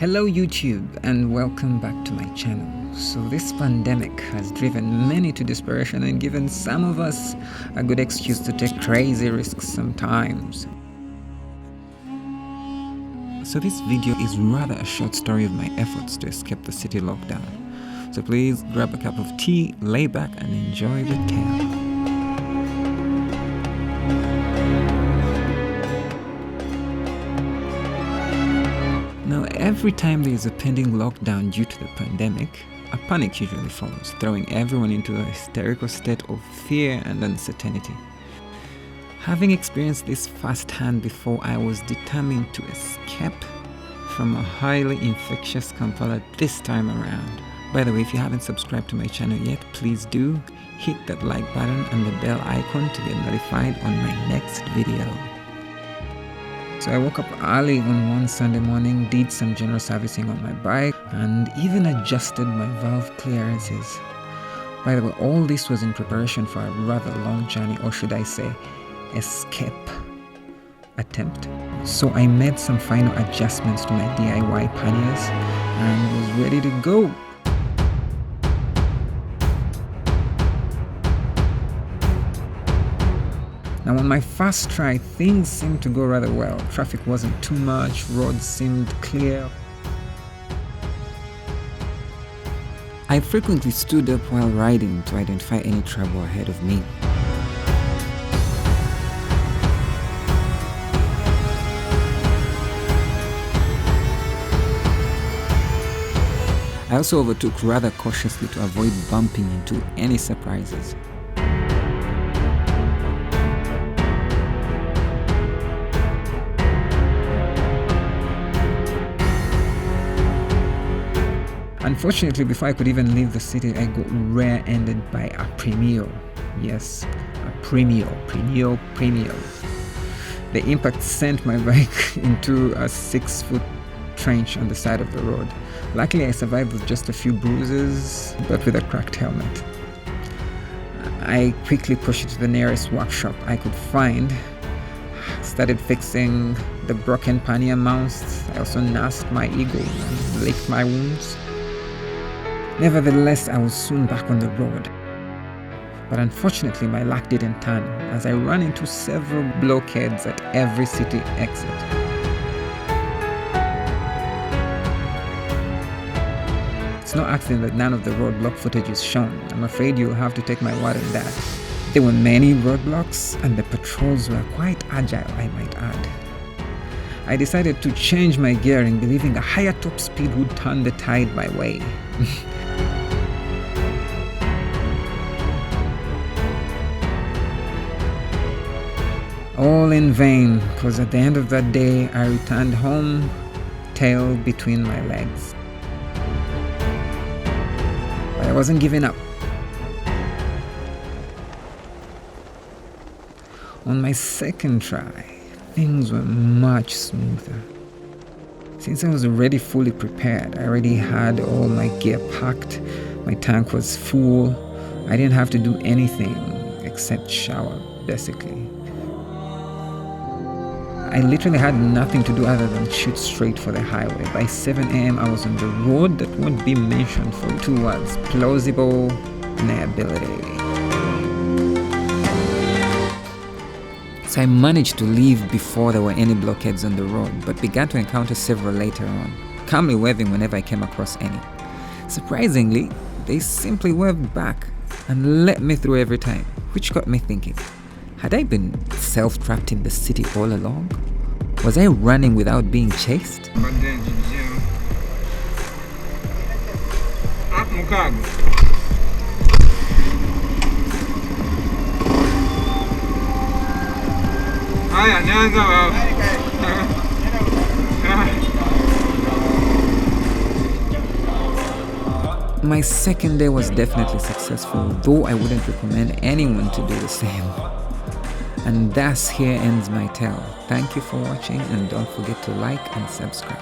Hello YouTube and welcome back to my channel. So this pandemic has driven many to desperation and given some of us a good excuse to take crazy risks sometimes. So this video is rather a short story of my efforts to escape the city lockdown. So please grab a cup of tea, lay back and enjoy the tale. Now, every time there is a pending lockdown due to the pandemic, a panic usually follows, throwing everyone into a hysterical state of fear and uncertainty. Having experienced this firsthand before, I was determined to escape from a highly infectious Kampala this time around. By the way, if you haven't subscribed to my channel yet, please do hit that like button and the bell icon to get notified on my next video. So I woke up early on one Sunday morning, did some general servicing on my bike, and even adjusted my valve clearances. By the way, all this was in preparation for a rather long journey, or should I say, escape attempt. So I made some final adjustments to my DIY panniers and was ready to go. Now on my first try, things seemed to go rather well. Traffic wasn't too much, roads seemed clear. I frequently stood up while riding to identify any trouble ahead of me. I also overtook rather cautiously to avoid bumping into any surprises. Unfortunately, before I could even leave the city, I got rear-ended by a premio. Yes, a premio. The impact sent my bike into a 6-foot trench on the side of the road. Luckily, I survived with just a few bruises, but with a cracked helmet. I quickly pushed it to the nearest workshop I could find, started fixing the broken pannier mounts. I also nursed my ego and licked my wounds. Nevertheless, I was soon back on the road. But unfortunately, my luck didn't turn as I ran into several blockades at every city exit. It's no accident that none of the roadblock footage is shown. I'm afraid you'll have to take my word on that. There were many roadblocks and the patrols were quite agile, I might add. I decided to change my gearing, believing a higher top speed would turn the tide my way. All in vain, because at the end of that day, I returned home, tail between my legs. But I wasn't giving up. On my second try, things were much smoother. Since I was already fully prepared, I already had all my gear packed, my tank was full, I didn't have to do anything except shower, basically. I literally had nothing to do other than shoot straight for the highway. By 7 a.m. I was on the road that won't be mentioned for 2 words: plausible deniability. So I managed to leave before there were any blockades on the road, but began to encounter several later on, calmly waving whenever I came across any. Surprisingly, they simply waved back and let me through every time, which got me thinking, had I been self-trapped in the city all along? Was I running without being chased? My second day was definitely successful, though I wouldn't recommend anyone to do the same. And thus here ends my tale. Thank you for watching and don't forget to like and subscribe.